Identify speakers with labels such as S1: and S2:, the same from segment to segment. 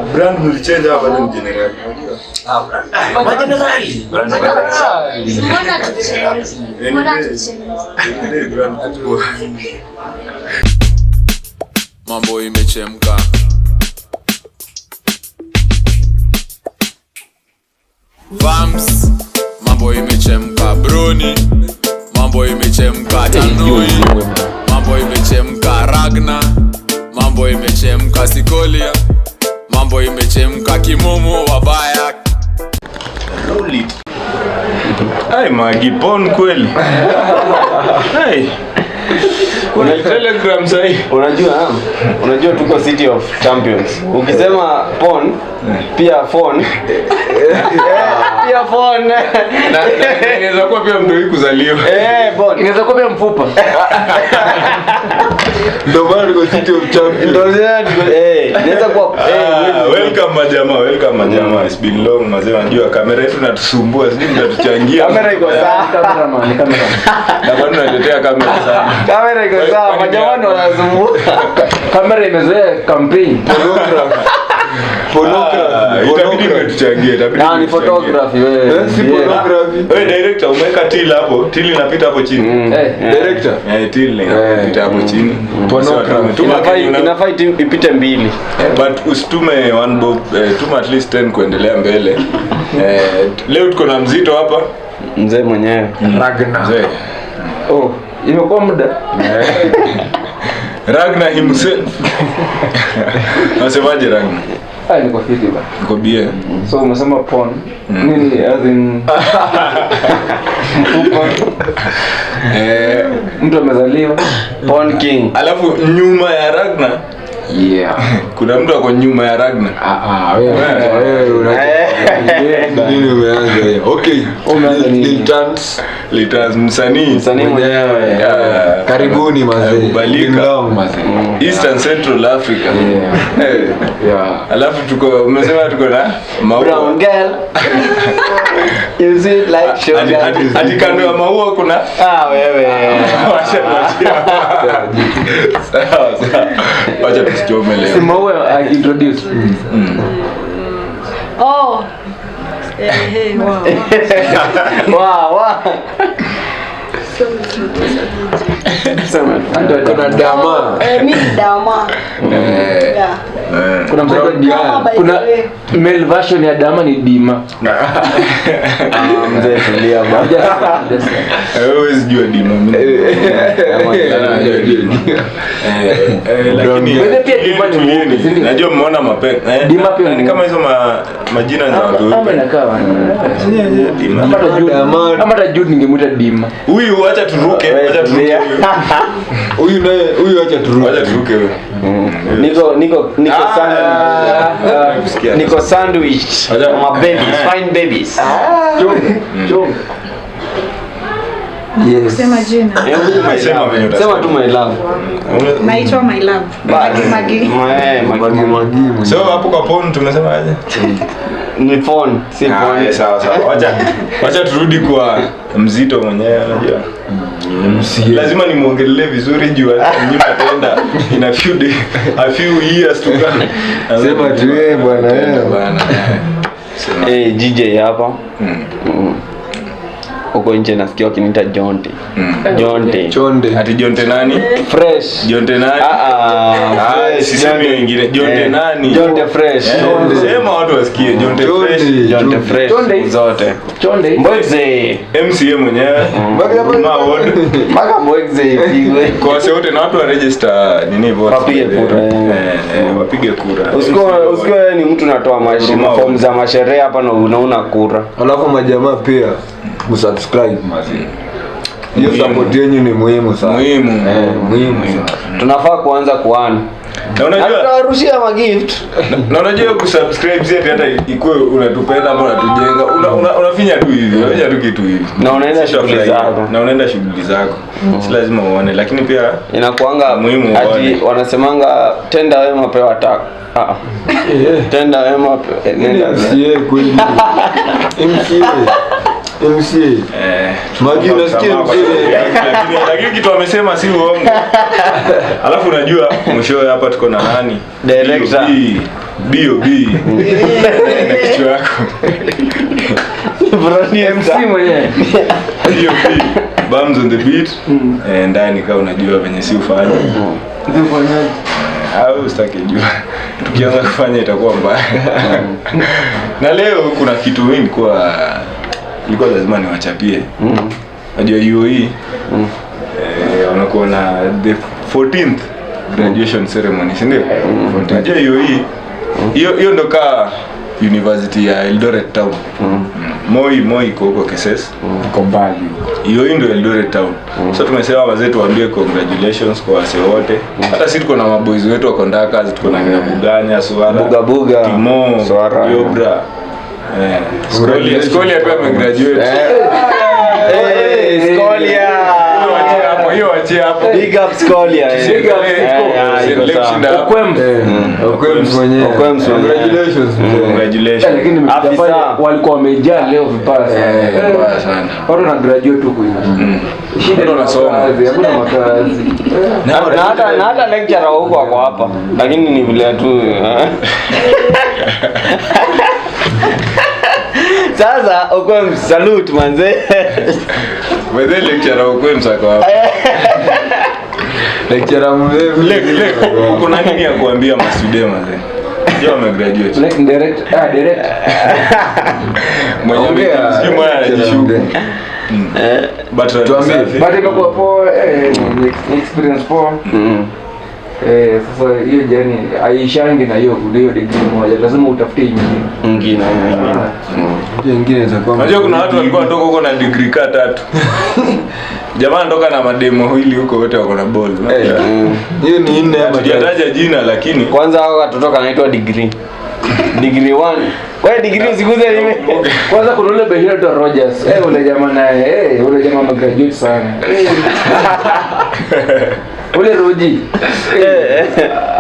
S1: brand mlichange hapa bado ni general.
S2: Mambo imechemka. Vams, mambo imechemka. Broni, mambo imechemka. Tanui, mambo imechemka. Ragna, mambo imechemka. Sikolia, mambo imechemka. Kimomo wabaya.
S1: Loli. Ai magipon kweli. Ai. Kuna Telegram sahi.
S3: Unajua tuko City of Champions. Ukisema pon pia phone. Pia phone.
S1: Na inaweza kuwa pia mtu yuko kuzaliwa.
S3: Pon.
S4: Inaweza kuwa pia mfupa.
S1: Ndio bado tuko City of Champions.
S3: Ndio inaweza kuwa
S1: welcome majama. It's been long mazee, unajua kamera yetu inatusumbua, sijui mtatuchangia.
S3: Kamera iko sawa.
S4: Cameraman.
S1: Na bado tunatetea kamera sana.
S3: Kamera iko sawa, majamani wanasumbua.
S4: Kamera imezoea campaign.
S1: Itabidi mtuchangie, itabidi.
S3: Ni photography wewe.
S1: Si photography. Wewe director umeweka till hapo, till inapita hapo chini.
S4: Director.
S1: Till inapita hapo chini.
S3: Inafaa ipite 2.
S1: But usitume one bob, tuma at least 10 kuendelea mbele. Leo tuko na mzito hapa.
S3: Mzee mwenyewe.
S4: Ragna.
S1: Mzee.
S4: Imekuwa muda.
S1: Ragna himself. Nasemaje Ragna?
S4: Niko fiti ba.
S1: Niko bie.
S4: So umesema porn. Nini as in mtu amezaliwa
S3: Porn King.
S1: Alafu nyuma ya Ragna kuna mtu ako nyuma ya Ragna.
S4: Wewe
S1: Nini umeanza? Okay.
S4: Umeanza nini?
S1: Litanz msanii
S3: mwenyewe.
S1: Karibuni mazee. Eastern Central Africa. Alafu umesema tuko na maua.
S3: Brown girl. You see like sugar.
S1: Hadi kando ya maua kuna
S3: wewe.
S1: Wacha tusichome leo.
S4: Si maua introduce.
S3: Wow.
S4: Kuna dama.
S5: Mimi dama.
S4: Kuna kuna male version ya dama ni dima.
S3: Mzee tulia baba.
S1: Wewe unajua dima mimi. Lakini
S4: pia dima ni mweupe.
S1: Najua mmeona mapema.
S4: Dima pia
S1: ni kama hizo majina za watu.
S4: Inakaa.
S1: Dima.
S4: Ama hata Jude ningemuita dima.
S1: Huyu acha turuke, Huyu acha turuke wewe.
S3: Niko sandwich. My babies, fine babies.
S5: Yes. Sema jina.
S3: Sema tu my love.
S5: Naitwa my love. Magi.
S1: So hapo kwa phone tumesema aje?
S3: Ni phone, si phone.
S1: Sawa. Wacha turudi kwa mzito mwenyewe unajua. Lazima nimuongelee vizuri juu nyuma tenda in a few years to come.
S3: Sema tu bwana. GJ hapa. Huko nje nasikia wakiniita Jonte.
S1: Ati Jonte nani?
S3: Fresh.
S1: Jonte nani? Sisemi wengine. Jonte nani?
S3: Jonte fresh.
S1: Sema watu wasikie Jonte fresh.
S3: Jonte fresh. Zote.
S4: Chonde.
S3: Mbweze.
S1: MCA mwenyewe.
S3: Maka mbweze ipigwe.
S1: Kwa wote na watu wa register nini vote. Wapige kura.
S3: Usikue ni mtu natoa form za masherehe hapa na unaona kura.
S6: Alafu majamaa pia usubscribe mazee. Hiyo support yenu ni muhimu sana. Muhimu.
S3: Tunafaa kuanza kuana.
S1: Na unajua
S3: tutawarushia magift.
S1: Na unajua kusubscribe zetu hata ikuwe unatupenda ama unatujenga. Unafinya tu hivi. Unafanya tu kitu hivi.
S3: Na unaenda shughuli zako.
S1: Si lazima uone, lakini pia
S3: inakuanga
S1: muhimu
S3: ati wanasemanga tenda wema pewa taka. Tenda wema nenda
S6: MCA kweli. MCA. MC. Magi unasikia MC.
S1: Lakini kitu amesema si uongo. Alafu unajua mwisho hapa tuko na nani?
S3: Director.
S1: B.O.B. Na kichwa yako.
S3: Broni
S4: MC mwenyewe.
S1: B.O.B. Bums on the beat. Ndani kama unajua venye si ufanye.
S4: Ndio fanyaje?
S1: Au usitaki jua. Tukianza kufanya itakuwa mbaya. Na leo kuna kitu mingi ilikuwa lazima niwachapie. Unajua UOE wanakuwa na the 14th graduation ceremony, si ndio? Unajua UOE hiyo ndo ka University ya Eldoret Town. Moi iko huko Keses.
S4: Iko mbali.
S1: Hiyo ndio Eldoret Town. So tumesema wazee tuambie congratulations kwa wase wote. Hata sisi tuko na maboys wetu wako ndaka, tuko na Buganya, Swara,
S3: Buga,
S1: Timo,
S3: Swara,
S1: Yobra. Skolia pia amegraduate.
S3: Skolia.
S1: Hiyo achie hapo.
S3: Big up Skolia.
S1: Big up.
S6: Okwems mwenyewe.
S1: Congratulations.
S4: Lakini nimejapata walikuwa wamejaa leo vibaya sana. Watu na graduate huko hivi. Shida ndo nasoma. Hakuna makazi.
S3: Na hata lecturer huko wako hapa. Lakini ni vile tu. Sasa Okwems salute manze.
S1: Wewe lecturer Okwems ako hapa.
S6: Lecturer mwewe.
S1: Kuna nini ya kuambia masudema manze? Ndio amegraduate.
S4: Like direct.
S1: Mwenye sijui mwana anajishuku. But
S4: imekuwa poa, ni experience poa. Sasa hiyo jani haishangi na hiyo degree moja, lazima utafute nyingine.
S6: Nyingine za kwa.
S1: Unajua kuna watu walikuwa wanatoka huko na degree ka 3. Jamaa anatoka na mademo hili huko wote wako na ball.
S6: Hiyo ni 4 ama
S1: hajataja jina lakini
S3: kwanza hao watoto kanaitwa degree 1. Wewe degree usiguze nime.
S4: Kwanza kuna ule Behilton Rogers. Ule jamaa naye, ule jamaa amegraduate sana. Ule Roji.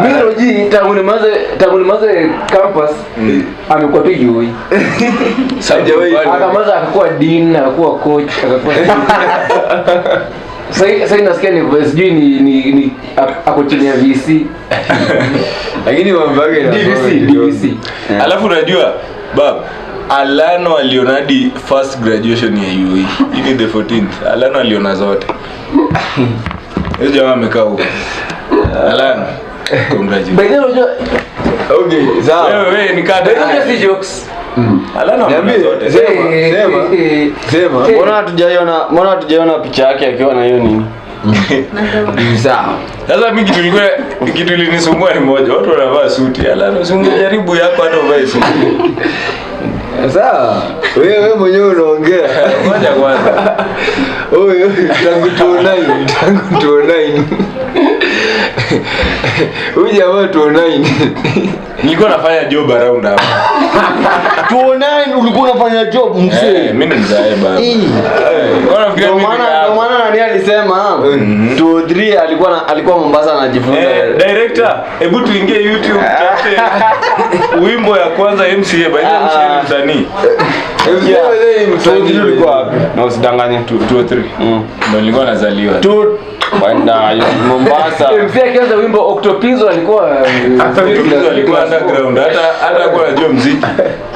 S4: Mimi Roji tangu nimaze campus amekuwa tu UI. Akamaza akakuwa dean, akakuwa coach, akakuwa Sasa nasikia ni sijui ni ako chini ya VC.
S6: Lakini mambo yake
S4: DVC.
S1: Alafu unajua bab Alano alionadi first graduation ya UOE. Hii the 14th. Alano aliona zote. Hiyo jamaa amekaa huko. Alano. Congratulations.
S4: Baadaye unajua
S6: okay, sawa.
S1: Wewe ni kada.
S4: Hiyo si jokes.
S1: Alano ameona zote.
S3: Sema. Mbona hatujaiona picha yake akiwa na hiyo nini?
S6: Sawa.
S1: Sasa mimi kitu ilinisumbua ni moja. Watu wanavaa suti. Alano usingejaribu yako hata uvae suti.
S6: Sawa. Wewe mwenyewe unaongea.
S1: Ngoja kwanza.
S6: Oyo tangu tuonai. Huyu jamaa tuonai.
S1: Nilikuwa nafanya job around hapa.
S3: 209 ulikuwa unafanya job mzee.
S1: Mimi ni mzae baba.
S3: Ndio maana nani alisema 203 alikuwa Mombasa anajifunza.
S1: Director, hebu tuingie YouTube tafute wimbo ya kwanza MCA by MCA msanii.
S3: MCA ulikuwa wapi? Na usidanganye
S1: 203. Ndio nilikuwa nazaliwa.
S3: Kwenda Mombasa.
S4: MCA akianza wimbo Octopizo alikuwa
S1: underground. Hata kwa najua muziki.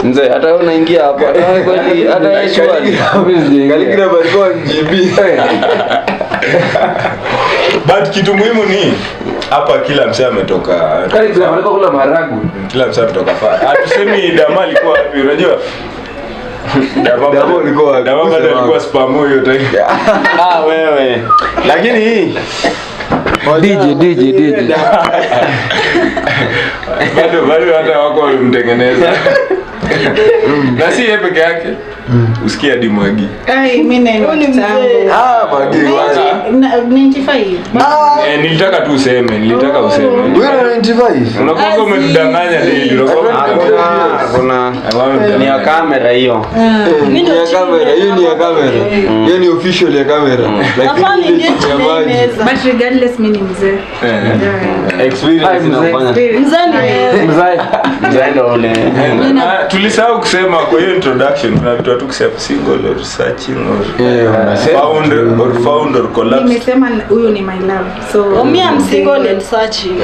S3: Mzee, hata wewe unaingia hapo. Hata yeye shwari.
S6: Kaligraph alikuwa GB.
S1: But kitu muhimu ni hapa kila msee ametoka.
S4: Kaligraph alikuwa kula maragu.
S1: Kila msee ametoka fa. Hatusemi Dama alikuwa wapi, unajua?
S6: Dama alikuwa wapi?
S1: Dama bado alikuwa spamo hiyo time.
S3: Wewe. Lakini hii
S4: DJ.
S1: Bado hata wako walimtengeneza. Na si yeye peke yake. Usikia Dimwagi.
S5: Mimi neno mtango.
S6: Magi kwanza.
S5: 95.
S1: Nilitaka tu useme,
S6: Wewe 95.
S1: Unakuwa umedanganya ndio.
S3: kuna ni ya kamera hiyo.
S6: Ni ya kamera, hiyo ni ya kamera. Hiyo ni official ya kamera. Lakini ile ya maji.
S5: But regardless mimi ni mzee.
S3: Experience inafanya. Mzee ndo ule.
S1: Tulisahau kusema kwa hiyo introduction kuna vitu tu kusema single or searching or found or collapsed.
S5: Nimesema huyu ni my love. So
S7: me I'm single and searching.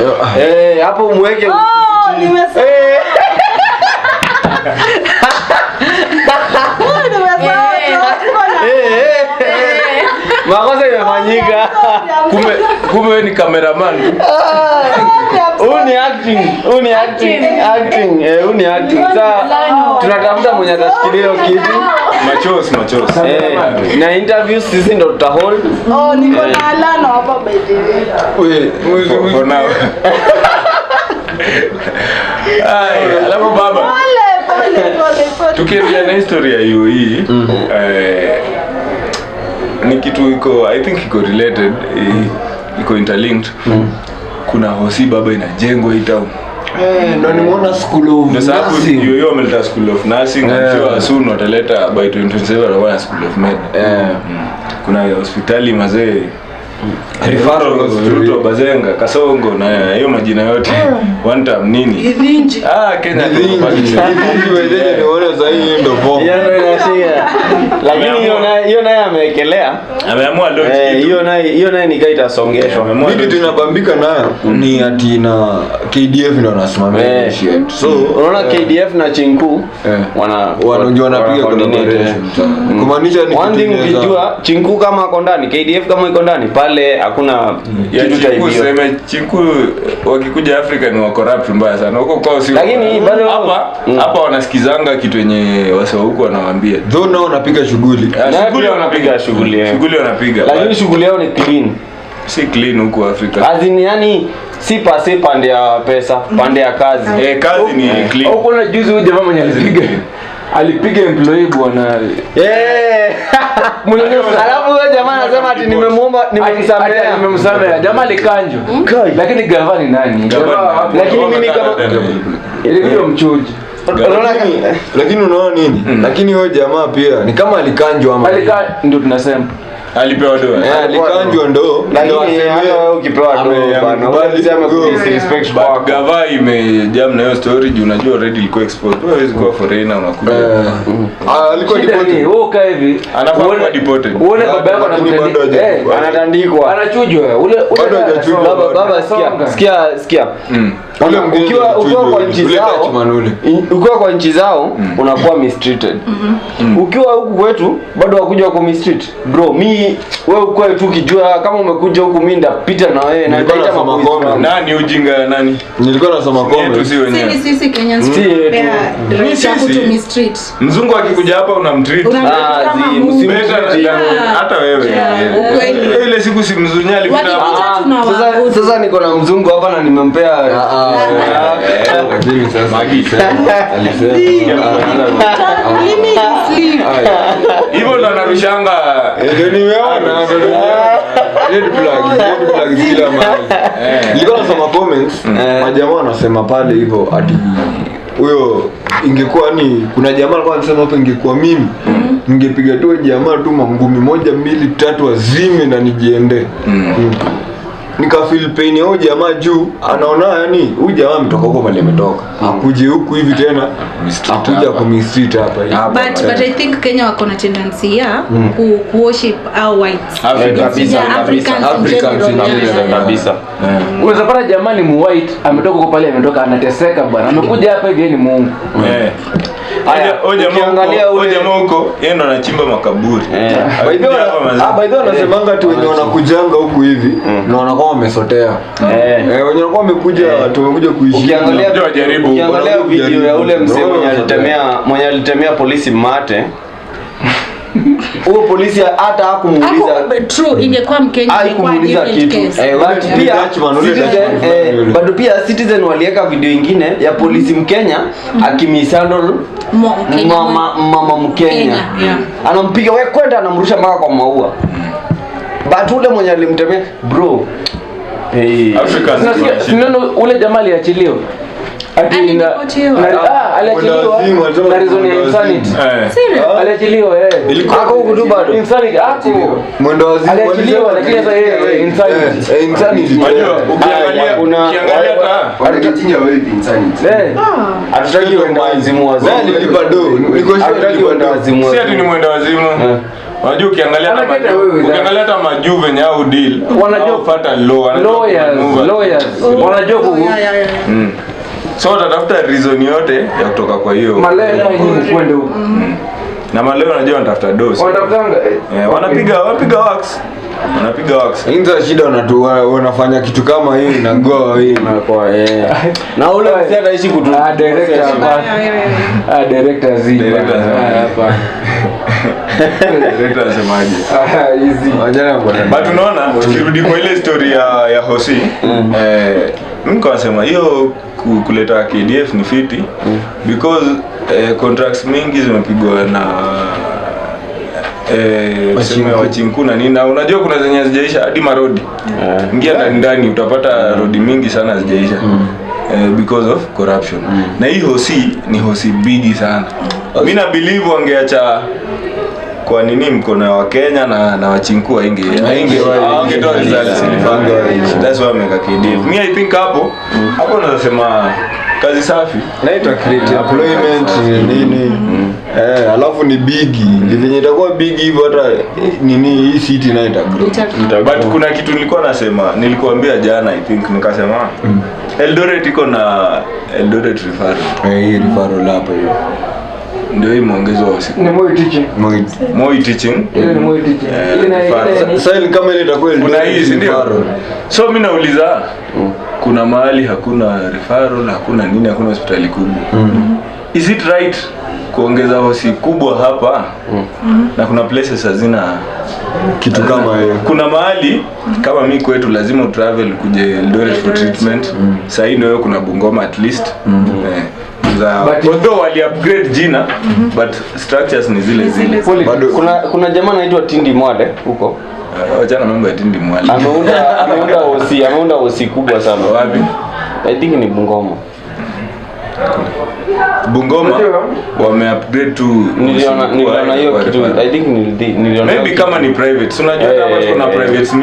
S3: Hapo mweke.
S7: Nimesema.
S3: Makosa imefanyika.
S1: Kumbe wewe ni cameraman.
S3: Huu ni acting. Sasa tunatafuta mwenye atashikilia kitu.
S1: Machos.
S3: Na interviews sisi ndo tutahold.
S7: Niko na Alana hapa by the way.
S1: For now. Alafu baba. Tukiendelea na historia ya UAE, ni kitu iko, I think iko related, iko interlinked. Kuna hosi baba inajengwa hii town.
S6: Ndo nimeona school of nursing.
S1: UAE wameleta school of nursing, I'm sure soon wataleta by 2027 watakuwa school of med. Kuna hospitali mazee Ruto, Bazenga, Kasongo na hiyo majina yote. One time nini?
S7: Idhinji.
S1: Kenya.
S6: Idhinji wewe niona za hii ndo bomb.
S3: Lakini hiyo naye amewekelea.
S1: Ameamua leo
S3: hiyo naye nikaitasongeshwa.
S6: Mimi tunabambika nayo ni ati na KDF ndio wanasimamia shit.
S3: So unaona KDF na Chinku
S6: wanapiga collaboration. Kumaanisha ni
S3: one thing ukijua Chinku kama iko ndani, KDF kama iko ndani pale hakuna kitu cha hivyo.
S1: Sema Chinku wakikuja Afrika ni wa corrupt mbaya sana. Huko kwao si.
S3: Lakini bado
S1: hapa wanasikizanga kitu yenye wasa huko wanawaambia.
S6: Though nao wanapiga shughuli.
S1: Shughuli wanapiga. Shughuli wanapiga.
S3: Lakini shughuli yao ni clean.
S1: Si clean huko Afrika.
S3: Azini yani si pase pande ya pesa, pande ya kazi.
S1: Kazi ni clean.
S4: Au kuna juzi huyu jamaa mwenye alipiga employee bwana.
S3: Alafu huyo jamaa anasema ati nimemsamea.
S4: Jamaa alikanjwa. Lakini gavana nani?
S3: Lakini mimi kama
S4: ile mchuji.
S6: Lakini unaona nini? Lakini huyo jamaa pia ni kama alikanjwa ama
S4: ndio tunasema
S1: alipewa doa.
S6: Alikanjwa ndo.
S3: Lakini hata wewe ukipewa doa bana, unasema disrespect kwa
S1: gava imejam na hiyo story juu unajua already ilikuwa exposed. Wewe huwezi kuwa foreigner unakuja.
S3: Alikuwa deported.
S4: Wewe ukaa hivi.
S1: Anafaa kuwa deported.
S4: Uone baba yako
S3: anatandikwa.
S4: Anachujwa. Ule
S6: bado hajachujwa.
S3: Baba sikia. Ukiwa kwa nchi zao unakuwa mistreated. Ukiwa huku kwetu bado wakuja kwa mistreat. Bro, wewe uko tu kijua kama umekuja huku mimi ndapita na wewe na nitaita mambo.
S1: Nani ujinga nani?
S6: Nilikuwa nasoma comment.
S5: Sisi Kenyans to mistreat.
S1: Mzungu akikuja hapa unamtreat. Hata wewe. Ile siku si mzunyali
S3: Sasa niko na mzungu hapa na nimempea
S6: Lakini sasa
S1: hivyo ndo anarishanga.
S6: Ndio nimeona red flag kila mahali. Nilikuwa nasoma comments, majamaa wanasema pale hivyo ati huyo ingekuwa ni kuna jamaa alikuwa anasema hapo ingekuwa mimi ningepiga tu jamaa tu mangumi 1 2 3 azime na nijiende. Nikafeel pain yao jamaa juu anaona yani huyu jamaa ametoka huko pale ametoka. Akuje huku hivi tena akuja kwa mistreat hapa.
S5: But I think Kenya wako na tendency ya worship our whites.
S3: Kabisa.
S4: Unaweza pata jamaa ni white ametoka huko pale ametoka anateseka bwana. Amekuja hapa hivi ni Mungu.
S1: Jamaa huko yeye ndo anachimba makaburi.
S6: By the way wanasemanga tu wenye wanakujanga huku hivi na wanakuwa wamesotea. Wenye wanakuwa wamekuja tumekuja kuishi.
S3: Ukiangalia video ya ule mzee mwenye alitemea polisi mate. Huyo polisi hata hakumuuliza.
S5: True, ingekuwa Mkenya ingekuwa different case.
S3: Bado pia Citizen waliweka video ingine ya polisi Mkenya akimishandle mama Mkenya. Anampiga wewe kwenda anamrusha mpaka kwa maua. But ule mwenye alimtemea bro.
S1: Afrika
S4: ule jamaa aliachiliwa. ati aliachiliwa na reason ya insanity. Aliachiliwa
S3: Ako huku tu bado.
S4: Insanity ako.
S6: Mwendo wazimu
S4: Aliachiliwa lakini sasa yeye insanity.
S6: insanity.
S1: Unajua ukiangalia
S8: Wanakitinja wewe insanity.
S3: Hatutaki kwenda wazimu wazimu.
S6: Nani nilipa do? Niko sure
S3: Hatutaki kwenda wazimu.
S1: si ati ni mwenda wazimu. Unajua ukiangalia hata majuve venye au deal
S4: Wanajua
S1: kupata
S4: lawyers wanajua
S1: so utatafuta reason yote ya kutoka kwa hiyo
S4: malaya yenyewe kwenda huko.
S1: Na maleo unajua wanatafuta dosi.
S4: Wanatafutanga
S1: Wanapiga wax.
S6: Inza shida wanafanya kitu kama hii na goa hii
S3: Kwa na ule mzee ataishi kutu.
S4: Director Z.
S1: Hapa. Director asemaje?
S4: Easy.
S6: wajana bwana.
S1: But unaona tukirudi kwa ile story ya Hosi, mimi kwa nasema hiyo kuleta KDF ni fiti because contracts mingi zimepigwa na wachinku na nini, na unajua kuna zenye hazijaisha hadi marodi. Ingia ndani utapata rodi mingi sana hazijaisha because of corruption. Na hii Hosi ni Hosi bigi sana. Mimi na believe wangeacha kwa nini mkono wa Kenya na wachinku haingetoa results ilifanga. That's why wameka KDF. Me I think hapo nasema kazi safi
S6: na ita create employment nini alafu ni bigi venye itakuwa bigi hivyo hata nini hii city na ita grow.
S1: But kuna kitu nilikuambia jana I think nikasema Eldoret iko na Eldoret referral.
S6: Hii referral hapo hiyo
S1: ndio hii muongezo wa siku
S4: ni Moi teaching.
S1: Moi teaching.
S4: Ile ni Moi teaching.
S6: Sasa kama ile itakuwa
S1: kuna hii ndio. So mimi nauliza kuna mahali hakuna referral, hakuna nini, hakuna hospitali kubwa. Is it right kuongeza hosi kubwa hapa? Na kuna places hazina
S6: kitu kama hiyo.
S1: Kuna mahali kama mimi kwetu lazima travel kuje Eldoret for treatment. Sasa hii ndio kuna Bungoma at least. Although wali upgrade jina but structures ni zile.
S3: Bado kuna jamaa anaitwa Tindi Mwade huko.
S1: Wajana mambo ya Tindi Mwade.
S3: Ameunda hosi kubwa sana.
S1: Wapi?
S3: I think ni Bungoma.
S1: Wame upgrade to
S3: niliona hiyo kitu. I think niliona
S1: maybe kama ni private. So unajua hapa kuna privates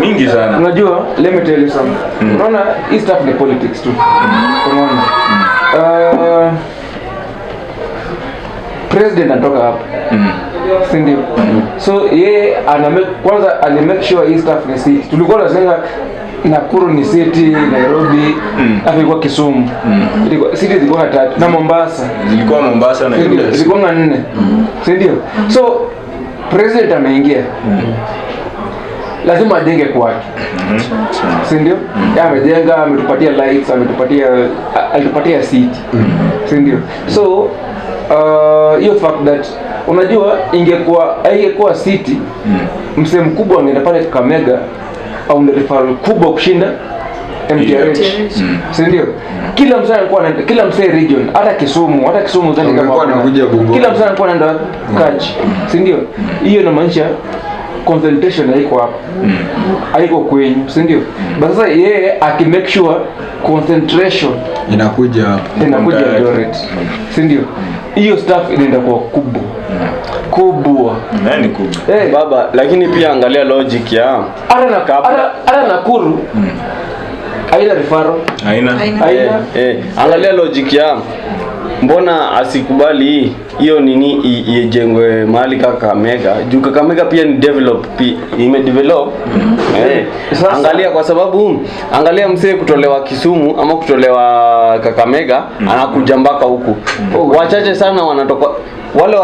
S1: mingi sana.
S4: Unajua let me tell you something. Unaona hii stuff ni politics tu. Unaona president anatoka hapa. Si ndio? So yeye kwanza make sure hii stuff ni city. Tulikuwa tunasema Nakuru ni city, Nairobi, ilikuwa Kisumu. Ilikuwa city zilikuwa 3 na Mombasa.
S1: Zilikuwa Mombasa na Nairobi.
S4: Zilikuwa 4. Si ndio? So president ameingia. Lazima ajenge kwake. Si ndio? Yeye amejenga, ametupatia lights, alitupatia city. Si ndio? So hiyo fact that unajua ingekuwa city msee mkubwa angeenda pale Kakamega au ndio referral kubwa kushinda MTRH. Si ndio? Kila msee alikuwa anaenda, kila msee region, hata Kisumu zani kama kila msee alikuwa anaenda Kaji. Si ndio? Hiyo inamaanisha concentration haiko hapo. Haiko kwenyu, si ndio? Basi sasa yeye akimake sure concentration
S6: inakuja
S4: Eldoret. Si ndio? Hiyo staff inaenda kwa kubwa.
S1: Nani kubwa?
S3: Baba, lakini pia angalia logic ya
S4: Ara Nakuru. Haina referral.
S1: Haina.
S3: Angalia logic ya mbona asikubali hiyo nini ijengwe mahali Kakamega. Juu Kakamega pia ni imedevelop. Angalia kwa sababu angalia msee kutolewa Kisumu ama kutolewa Kakamega anakuja mpaka huku. Wachache sana wanatoka wale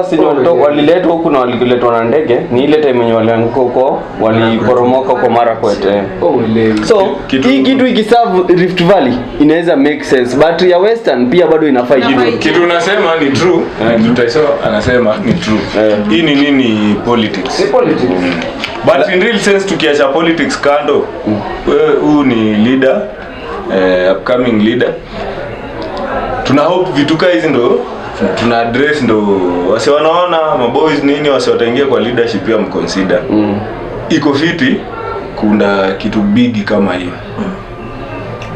S3: waliletwa huku na waliletwa na ndege ni ile time yenye walianguka huko waliporomoka huko Marakwet. So hii kitu ikiserve Rift Valley inaweza make sense but ya Western pia bado inafaa
S1: kitu unasema ni true. Tutaiso anasema ni true. Hii ni nini politics?
S4: Ni politics.
S1: But in real sense tukiacha politics kando, huu ni leader, upcoming leader. Tuna hope vituka hizi ndo tuna address ndo wase wanaona maboys nini wase wataingia kwa leadership ya mconsider. Iko fiti kuna kitu bigi kama hiyo.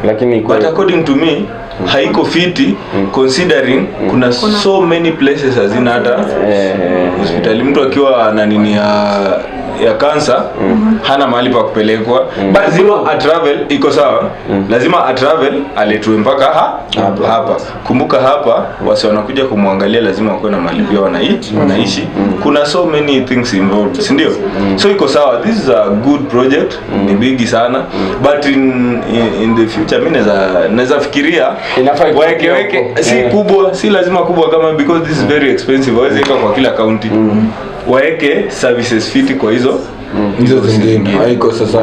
S3: Lakini
S1: but according to me haiko fiti considering kuna so many places hazina hata hospitali. Mtu akiwa na nini ya cancer hana mahali pa kupelekwa, lazima a travel, iko sawa, lazima a travel aletwe mpaka hapa. Kumbuka hapa wasi wanakuja kumwangalia lazima wakuwe na mahali pia wanaishi. Kuna so many things involved, si ndio? So iko sawa, this is a good project, ni bigi sana, but in the future mimi naweza fikiria weke si kubwa, si lazima kubwa kama, because this is very expensive, waweze ika kwa kila county. Waeke services fiti kwa hizo
S6: zingine haiko sasa.